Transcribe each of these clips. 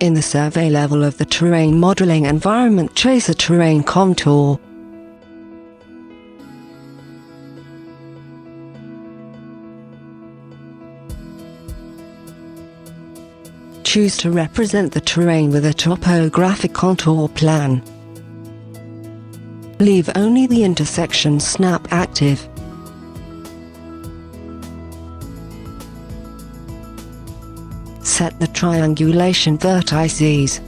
In the survey level of the terrain modeling environment, trace a terrain contour. Choose to represent the terrain with a topographic contour plan. Leave only the intersection snap active. Set the triangulation vertices.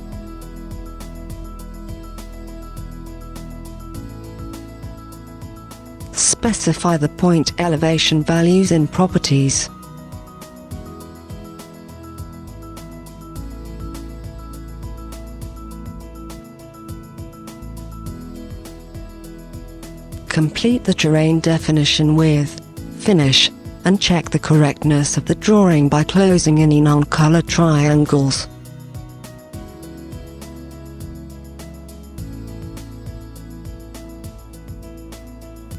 Specify the point elevation values in properties. Complete the terrain definition with Finish, and check the correctness of the drawing by closing any non-color triangles.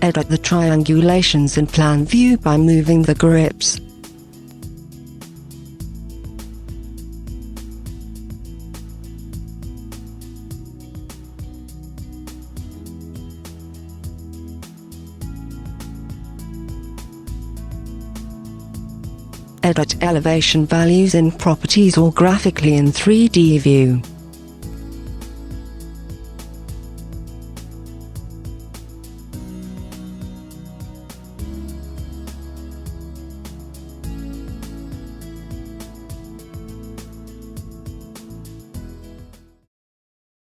Edit the triangulations in plan view by moving the grips. Edit elevation values in properties or graphically in 3D view.